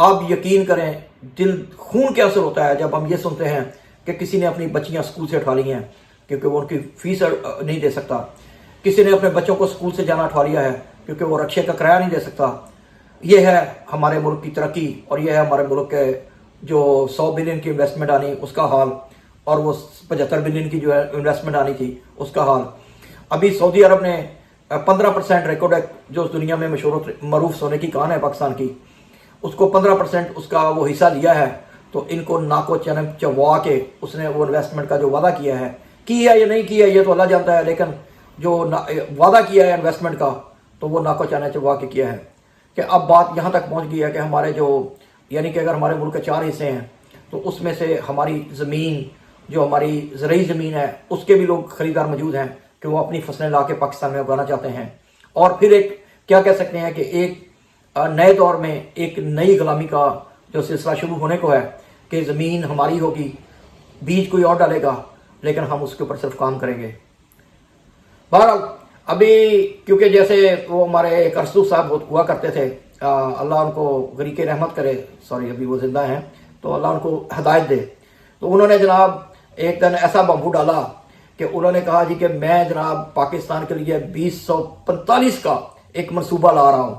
آپ یقین کریں دل خون کے اثر ہوتا ہے جب ہم یہ سنتے ہیں کہ کسی نے اپنی بچیاں اسکول سے اٹھا لی ہیں کیونکہ وہ ان کی فیس نہیں دے سکتا، کسی نے اپنے بچوں کو اسکول سے جانا اٹھا لیا ہے کیونکہ وہ رکشے کا کرایہ نہیں دے سکتا۔ یہ ہے ہمارے ملک کی ترقی اور یہ ہے ہمارے ملک کے جو 100 بلین کی انویسٹمنٹ آنی اس کا حال، اور وہ 75 بلین کی جو ہے انویسٹمنٹ آنی تھی اس کا حال۔ ابھی سعودی عرب نے 15% ریکارڈ جو اس دنیا میں مشہور معروف سونے کی کان ہے پاکستان کی، اس کو 15% اس کا وہ حصہ دیا ہے، تو ان کو ناکو چوا کے اس نے وہ انویسٹمنٹ کا جو وعدہ کیا ہے یا نہیں کیا یہ تو اللہ جانتا ہے، لیکن جو وعدہ کیا ہے انویسٹمنٹ کا تو وہ ناکو چوا کے کیا ہے کہ اب بات یہاں تک پہنچ گئی ہے کہ ہمارے جو یعنی کہ اگر ہمارے ملک کے 4 حصے ہیں تو اس میں سے ہماری زمین جو ہماری زرعی زمین ہے اس کے بھی لوگ خریدار موجود ہیں کہ وہ اپنی فصلیں لا کے پاکستان میں اگانا چاہتے ہیں، اور پھر ایک کیا کہہ سکتے ہیں کہ ایک نئے دور میں ایک نئی غلامی کا جو سلسلہ شروع ہونے کو ہے کہ زمین ہماری ہوگی، بیج کوئی اور ڈالے گا لیکن ہم اس کے اوپر صرف کام کریں گے۔ بہرحال ابھی کیونکہ جیسے وہ ہمارے ایک ارسطو صاحب ہوا کرتے تھے، اللہ ان کو غریق رحمت کرے، سوری ابھی وہ زندہ ہیں تو اللہ ان کو ہدایت دے، تو انہوں نے جناب ایک دن ایسا بمبو ڈالا کہ انہوں نے کہا جی کہ میں جناب پاکستان کے لیے 2045 کا ایک منصوبہ لا رہا ہوں۔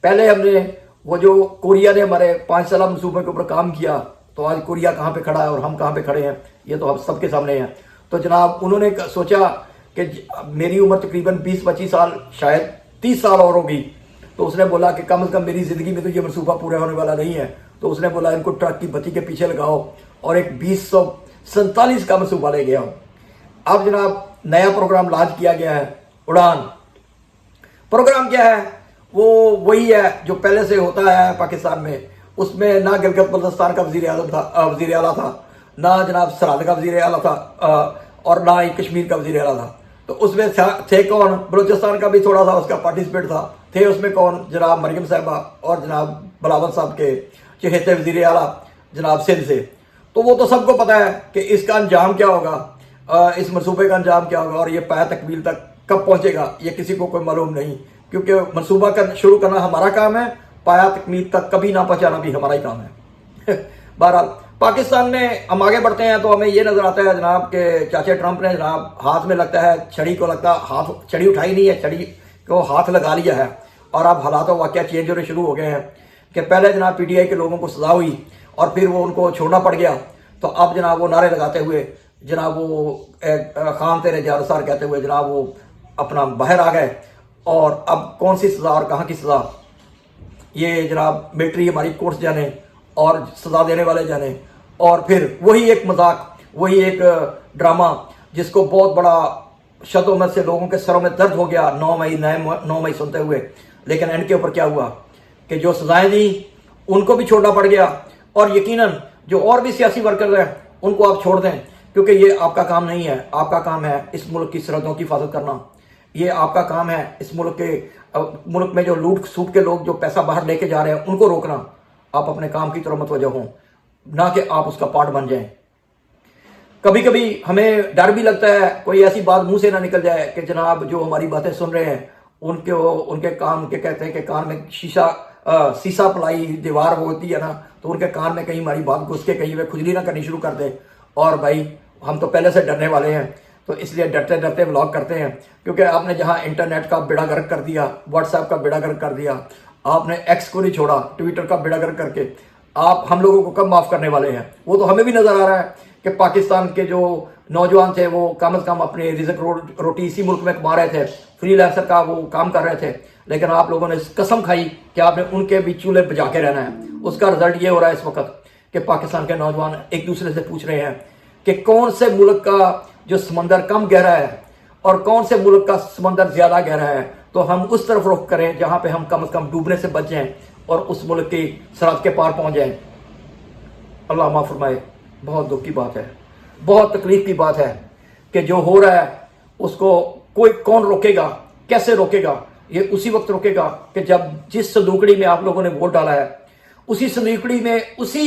پہلے ہم نے وہ جو کوریا نے ہمارے 5 سالہ منصوبے کے اوپر کام کیا، تو آج کوریا کہاں پہ کھڑا ہے اور ہم کہاں پہ کھڑے ہیں یہ تو ہم سب کے سامنے ہیں۔ تو جناب انہوں نے سوچا کہ میری عمر تقریباً 20-25 سال شاید 30 سال اور ہوگی، تو اس نے بولا کہ کم از کم میری زندگی میں تو یہ منصوبہ پورا ہونے والا نہیں ہے، تو اس نے بولا ان کو ٹرک کی بتی کے پیچھے لگاؤ اور ایک 2047 کا منصوبہ لے گیا۔ اب جناب نیا پروگرام لانچ کیا گیا ہے، اڑان۔ پروگرام کیا ہے؟ وہ وہی ہے جو پہلے سے ہوتا ہے پاکستان میں، اس میں نہ گلگت بلتستان کا وزیر اعلیٰ تھا، نہ جناب سرحد کا وزیر اعلیٰ تھا، اور نہ ہی کشمیر کا وزیر اعلیٰ تھا۔ تو اس میں تھے کون؟ بلوچستان کا بھی تھوڑا سا اس کا پارٹیسپیٹ تھا، تھے اس میں کون؟ جناب مریم صاحبہ اور جناب بلاول صاحب کے چہیتے وزیر اعلیٰ جناب سندھ سے۔ تو وہ تو سب کو پتہ ہے کہ اس کا انجام کیا ہوگا، اس منصوبے کا انجام کیا ہوگا، اور یہ پایہ تکمیل تک کب پہنچے گا یہ کسی کو کوئی معلوم نہیں، کیونکہ منصوبہ شروع کرنا ہمارا کام ہے، پایہ تکمیل تک کبھی نہ پہنچانا بھی ہمارا ہی کام ہے۔ بہرحال پاکستان میں ہم آگے بڑھتے ہیں تو ہمیں یہ نظر آتا ہے جناب کہ چاچا ٹرمپ نے جناب ہاتھ میں لگتا ہے چھڑی کو، لگتا ہاتھ چھڑی اٹھائی نہیں ہے، چھڑی کو ہاتھ لگا لیا ہے، اور اب حالات و واقعہ چینج ہونے شروع ہو گئے ہیں کہ پہلے جناب پی ٹی آئی کے لوگوں کو سزا ہوئی اور پھر وہ ان کو چھوڑنا پڑ گیا، تو اب جناب وہ نعرے لگاتے ہوئے جناب وہ خان تیرے جارسار کہتے ہوئے جناب وہ اپنا باہر آ گئے، اور اب کون سی سزا اور کہاں کی سزا یہ جناب ملٹری ہماری کورٹس جانے اور سزا دینے والے جانے، اور پھر وہی ایک مذاق، وہی ایک ڈرامہ جس کو بہت بڑا شد و مت سے لوگوں کے سروں میں درد ہو گیا 9 مئی سنتے ہوئے، لیکن اینڈ کے اوپر کیا ہوا کہ جو سزائیں دیں ان کو بھی چھوڑنا پڑ گیا، اور یقیناً جو اور بھی سیاسی ورکر ہیں ان کو آپ چھوڑ دیں، کیونکہ یہ آپ کا کام نہیں ہے، آپ کا کام ہے اس ملک کی سرحدوں کی حفاظت کرنا، یہ آپ کا کام ہے اس ملک میں جو لوٹ سوٹ کے لوگ جو پیسہ باہر لے کے جا رہے ہیں ان کو روکنا۔ آپ اپنے کام کی طرف متوجہ ہوں، نہ کہ آپ اس کا پارٹ بن جائیں۔ کبھی کبھی ہمیں ڈر بھی لگتا ہے کوئی ایسی بات منہ سے نہ نکل جائے کہ جناب جو ہماری باتیں سن رہے ہیں ان کے کان کے کہتے ہیں کہ کان میں سیسا پلائی دیوار وہ ہوتی ہے نا، تو ان کے کان میں کہیں ہماری بات گھس کے کہیں وہ کھجلی نہ کرنی شروع کر دے، اور بھائی ہم تو پہلے سے ڈرنے والے ہیں، تو اس لیے ڈرتے ڈرتے ولاگ کرتے ہیں، کیونکہ آپ نے جہاں انٹرنیٹ کا بیڑا گرک کر دیا، واٹس ایپ کا بیڑا گرک کر دیا، آپ نے ایکس کو نہیں چھوڑا، ٹویٹر کا بیڑا گرک کر کے آپ ہم لوگوں کو کب معاف کرنے والے ہیں؟ وہ تو ہمیں بھی نظر آ رہا ہے کہ پاکستان کے جو نوجوان تھے وہ کم از کم اپنے رزق روٹی اسی ملک میں کما رہے تھے، فری لانسر کا وہ کام کر رہے تھے، لیکن آپ لوگوں نے قسم کھائی کہ آپ نے ان کے بھی چولہے بجا کے رہنا ہے۔ اس کا رزلٹ یہ ہو رہا ہے اس وقت کہ پاکستان کے نوجوان ایک دوسرے سے پوچھ رہے ہیں کہ کون سے ملک کا جو سمندر کم گہرا ہے اور کون سے ملک کا سمندر زیادہ گہرا ہے، تو ہم اس طرف رخ کریں جہاں پہ ہم کم از کم ڈوبنے سے بچ جائیں اور اس ملک کی سرحد کے پار پہنچ جائیں۔ اللہ معاف فرمائے، بہت دکھ کی بات ہے، بہت تکلیف کی بات ہے کہ جو ہو رہا ہے اس کو کون روکے گا، کیسے روکے گا؟ یہ اسی وقت روکے گا کہ جب جس صندوقڑی میں آپ لوگوں نے ووٹ ڈالا ہے اسی صندوقڑی میں اسی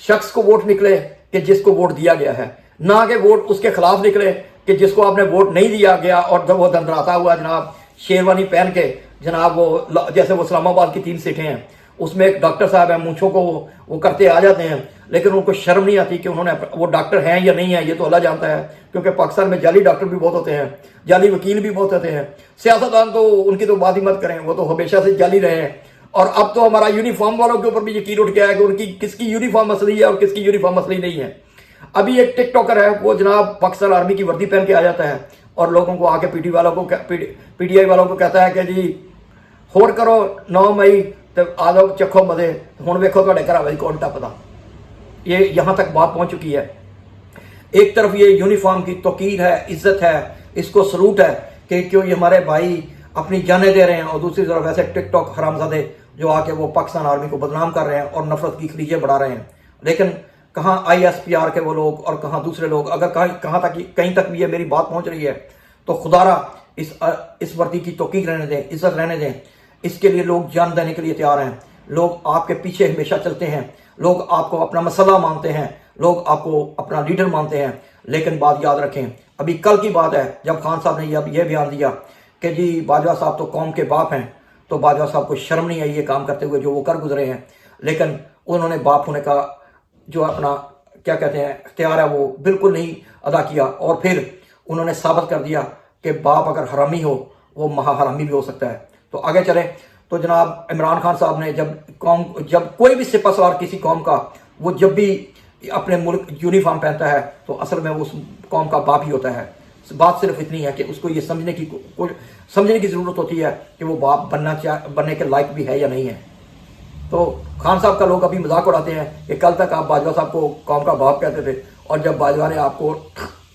شخص کو ووٹ نکلے کہ جس کو ووٹ دیا گیا ہے، نہ کہ ووٹ اس کے خلاف نکلے کہ جس کو آپ نے ووٹ نہیں دیا گیا اور جب وہ دندراتا ہوا جناب شیروانی پہن کے جناب وہ جیسے وہ اسلام آباد کی 3 سیٹیں ہیں اس میں ایک ڈاکٹر صاحب ہیں مونچھوں کو وہ کرتے آ جاتے ہیں، لیکن ان کو شرم نہیں آتی کہ انہوں نے وہ ڈاکٹر ہیں یا نہیں ہیں، یہ تو اللہ جانتا ہے، کیونکہ پاکستان میں جعلی ڈاکٹر بھی بہت ہوتے ہیں، جعلی وکیل بھی بہت ہوتے ہیں، سیاستدان تو ان کی تو بات ہی مت کریں، وہ تو ہمیشہ سے جعلی رہے ہیں۔ اور اب تو ہمارا یونیفارم والوں کے اوپر بھی یقین اٹھ گیا ہے کہ ان کی کس کی یونیفارم اصلی ہے اور کس کی یونیفارم اصلی نہیں ہے۔ ابھی ایک ٹک ٹاکر ہے، وہ جناب پاکستان آرمی کی وردی پہن کے آ جاتا ہے اور لوگوں کو آ کے پی ٹی آئی والوں کو کہتا ہے کہ جی ہور کرو 9 مئی تو آ جاؤ چکھو مزے، ہوں ویکھو تہاڈے گھر والے کون ٹپدا۔ یہ یہاں تک بات پہنچ چکی ہے۔ ایک طرف یہ یونیفارم کی توقیر ہے، عزت ہے، اس کو سلوٹ ہے کہ کیوں یہ ہمارے بھائی اپنی جانیں دے رہے ہیں، اور دوسری طرف ایسے ٹک ٹاک حرامزادے جو آ کے وہ پاکستان آرمی کو بدنام کر رہے ہیں اور نفرت کی خلیجیں بڑھا رہے ہیں۔ لیکن کہاں ISPR کے وہ لوگ اور کہاں دوسرے لوگ، اگر کہیں تک بھی یہ میری بات پہنچ رہی ہے تو خدا را اس وردی کی توقیر رہنے دیں، عزت رہنے دیں۔ اس کے لیے لوگ جان دینے کے لیے تیار ہیں، لوگ آپ کے پیچھے ہمیشہ چلتے ہیں، لوگ آپ کو اپنا مسئلہ مانتے ہیں، لوگ آپ کو اپنا لیڈر مانتے ہیں۔ لیکن بات یاد رکھیں، ابھی کل کی بات ہے جب خان صاحب نے یہ بیان دیا کہ جی باجوہ صاحب تو قوم کے باپ ہیں، تو باجوہ صاحب کو شرم نہیں آئی یہ کام کرتے ہوئے جو وہ کر گزرے ہیں، لیکن انہوں نے باپ ہونے کا جو اپنا کیا کہتے ہیں اختیار ہے وہ بالکل نہیں ادا کیا، اور پھر انہوں نے ثابت کر دیا کہ باپ اگر حرامی ہو وہ مہا حرامی بھی ہو سکتا ہے۔ تو آگے چلیں تو جناب عمران خان صاحب نے جب کوئی بھی سپہ سالار کسی قوم کا وہ جب بھی اپنے ملک یونیفارم پہنتا ہے تو اصل میں وہ اس قوم کا باپ ہی ہوتا ہے۔ بات صرف اتنی ہے کہ اس کو یہ سمجھنے کی ضرورت ہوتی ہے کہ وہ باپ بننے کے لائق بھی ہے یا نہیں ہے۔ تو خان صاحب کا لوگ ابھی مذاق اڑاتے ہیں کہ کل تک آپ باجوہ صاحب کو قوم کا باپ کہتے تھے، اور جب باجوہ نے آپ کو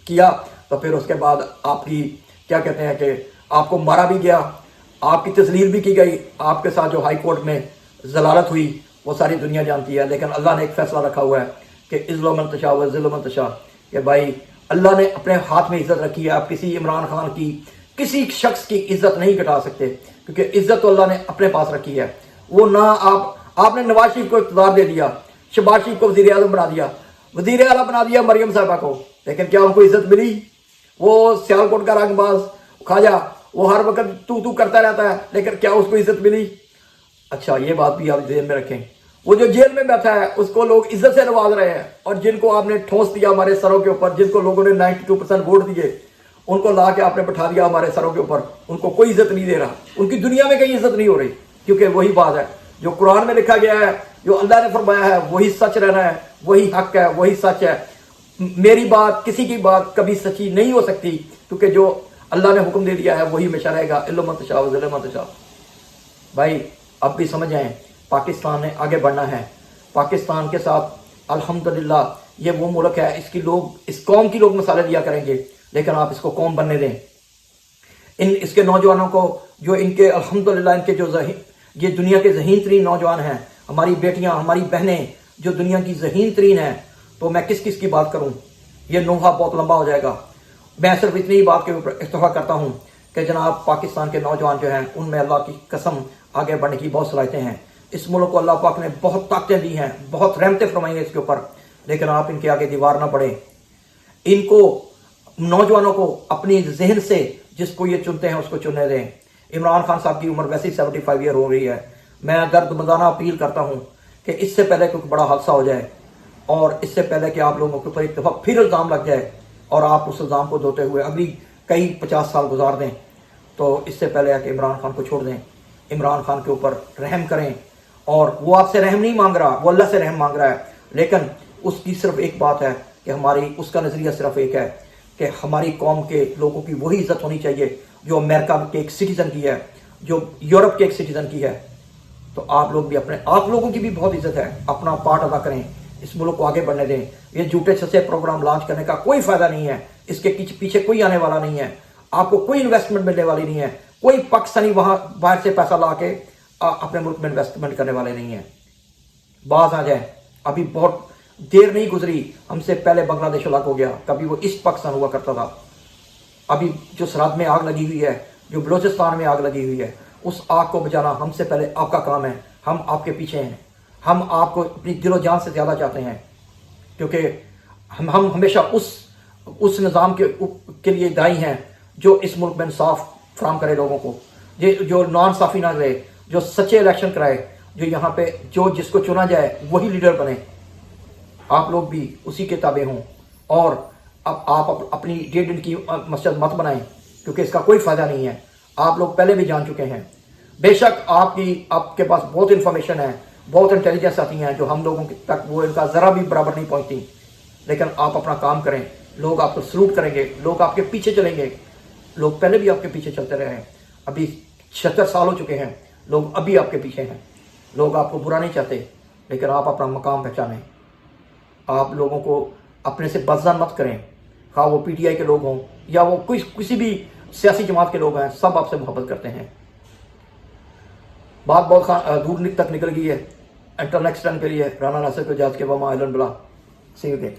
کیا تو پھر اس کے بعد آپ کی کیا کہتے ہیں کہ آپ کو مارا بھی گیا، آپ کی تذلیل بھی کی گئی، آپ کے ساتھ جو ہائی کورٹ میں ضلالت ہوئی وہ ساری دنیا جانتی ہے۔ لیکن اللہ نے ایک فیصلہ رکھا ہوا ہے کہ عزل من تشاء و ذل من تشاء، کہ بھائی اللہ نے اپنے ہاتھ میں عزت رکھی ہے، آپ کسی عمران خان کی کسی شخص کی عزت نہیں گھٹا سکتے، کیونکہ عزت تو اللہ نے اپنے پاس رکھی ہے۔ وہ نہ آپ نے نواز شریف کو اقتدار دے دیا، شہباز شریف کو وزیر اعظم بنا دیا، وزیر اعلیٰ بنا دیا مریم صاحبہ کو، لیکن کیا ان کو عزت ملی؟ وہ سیالکوٹ کا رنگ باز خواجہ وہ ہر وقت تو کرتا رہتا ہے، لیکن کیا اس کو عزت ملی؟ اچھا یہ بات بھی آپ ذہن میں رکھیں، وہ جو جیل میں بیٹھا ہے اس کو لوگ عزت سے نواز رہے ہیں، اور جن کو آپ نے ٹھونس دیا ہمارے سروں کے اوپر، جن کو لوگوں نے 92% ووٹ دیے، ان کو لا کے آپ نے بٹھا دیا ہمارے سروں کے اوپر، ان کو کوئی عزت نہیں دے رہا، ان کی دنیا میں کہیں عزت نہیں ہو رہی، کیونکہ وہی بات ہے جو قرآن میں لکھا گیا ہے، جو اللہ نے فرمایا ہے وہی سچ رہنا ہے، وہی حق ہے، وہی سچ ہے۔ میری بات کسی کی بات کبھی سچی نہیں ہو سکتی، کیونکہ جو اللہ نے حکم دے دیا ہے وہی ہمیشہ رہے گا، علم من تشاء و ذل من تشاء۔ بھائی اب بھی سمجھ آئیں، پاکستان نے آگے بڑھنا ہے، پاکستان کے ساتھ الحمدللہ یہ وہ ملک ہے، اس قوم کی لوگ مثالیں دیا کریں گے، لیکن آپ اس کو قوم بننے دیں۔ اس کے نوجوانوں کو جو ان کے الحمدللہ ان کے جو یہ دنیا کے ذہین ترین نوجوان ہیں، ہماری بیٹیاں ہماری بہنیں جو دنیا کی ذہین ترین ہیں، تو میں کس کی بات کروں، یہ نوحہ بہت لمبا ہو جائے گا۔ میں صرف اتنی ہی بات کے اوپر اکتفا کرتا ہوں کہ جناب پاکستان کے نوجوان جو ہیں ان میں اللہ کی قسم آگے بڑھنے کی بہت صلاحیتیں ہیں، اس ملک کو اللہ پاک نے بہت طاقتیں دی ہیں، بہت رحمتیں فرمائی ہیں اس کے اوپر، لیکن آپ ان کے آگے دیوار نہ پڑیں۔ ان کو نوجوانوں کو اپنی ذہن سے جس کو یہ چنتے ہیں اس کو چننے دیں۔ عمران خان صاحب کی عمر ویسے ہی 75 ایئر ہو رہی ہے، میں درد مندانہ اپیل کرتا ہوں کہ اس سے پہلے کوئی بڑا حادثہ ہو جائے، اور اس سے پہلے کہ آپ لوگوں کے اوپر ایک دفعہ پھر الزام لگ جائے اور آپ اس الزام کو دھوتے ہوئے اگلی کئی 50 سال گزار دیں، تو اس سے پہلے ہے کہ عمران خان کو چھوڑ دیں، عمران خان کے اوپر رحم کریں۔ اور وہ آپ سے رحم نہیں مانگ رہا، وہ اللہ سے رحم مانگ رہا ہے، لیکن اس کی صرف ایک بات ہے کہ اس کا نظریہ صرف ایک ہے کہ ہماری قوم کے لوگوں کی وہی عزت ہونی چاہیے جو امریکہ کے ایک سٹیزن کی ہے، جو یورپ کے ایک سٹیزن کی ہے۔ تو آپ لوگ بھی آپ لوگوں کی بھی بہت عزت ہے، اپنا پارٹ ادا کریں، اس ملک کو آگے بڑھنے دیں۔ یہ جھوٹے سچے پروگرام لانچ کرنے کا کوئی فائدہ نہیں ہے، اس کے پیچھے کوئی آنے والا نہیں ہے، آپ کو کوئی انویسٹمنٹ ملنے والی نہیں ہے، کوئی پاکستانی وہاں باہر سے پیسہ لا کے اپنے ملک میں انویسٹمنٹ کرنے والے نہیں ہیں۔ باز آ جائیں، ابھی بہت دیر نہیں گزری، ہم سے پہلے بنگلہ دیش ہلاک ہو گیا، کبھی وہ ایسٹ پاکستان ہوا کرتا تھا۔ ابھی جو سرحد میں آگ لگی ہوئی ہے، جو بلوچستان میں آگ لگی ہوئی ہے، اس آگ کو بجانا ہم سے پہلے آپ کا کام ہے، ہم آپ کے پیچھے ہیں، ہم آپ کو اپنی دل و جان سے زیادہ چاہتے ہیں، کیونکہ ہم ہمیشہ اس نظام کے لیے دائی ہیں جو اس ملک میں انصاف فراہم کرے لوگوں کو، جو نان صافی نہ رہے، جو سچے الیکشن کرائے، جو یہاں پہ جو جس کو چنا جائے وہی لیڈر بنے، آپ لوگ بھی اسی کے تابع ہوں، اور اب آپ اپنی 1.5 دن کی مسجد مت بنائیں، کیونکہ اس کا کوئی فائدہ نہیں ہے۔ آپ لوگ پہلے بھی جان چکے ہیں، بے شک آپ کے پاس بہت انفارمیشن ہے، بہت انٹیلیجنس آتی ہیں جو ہم لوگوں تک وہ ان کا ذرا بھی برابر نہیں پہنچتی، لیکن آپ اپنا کام کریں، لوگ آپ کو سلوٹ کریں گے، لوگ آپ کے پیچھے چلیں گے۔ لوگ پہلے بھی آپ کے پیچھے چلتے رہے ہیں، ابھی 76 سال ہو چکے ہیں، لوگ ابھی آپ کے پیچھے ہیں، لوگ آپ کو برا نہیں چاہتے، لیکن آپ اپنا مقام پہچانیں۔ آپ لوگوں کو اپنے سے بدظن مت کریں، خواہ وہ پی ٹی آئی کے لوگ ہوں یا وہ کسی بھی سیاسی جماعت کے لوگ ہیں، سب آپ سے محبت کرتے ہیں۔ بات بہت دور تک نکل گئی ہے۔ انٹر نیکسٹ ٹائم کے لیے رانا ناصر کو اجازت کے وما الن بلا سی یو اگین۔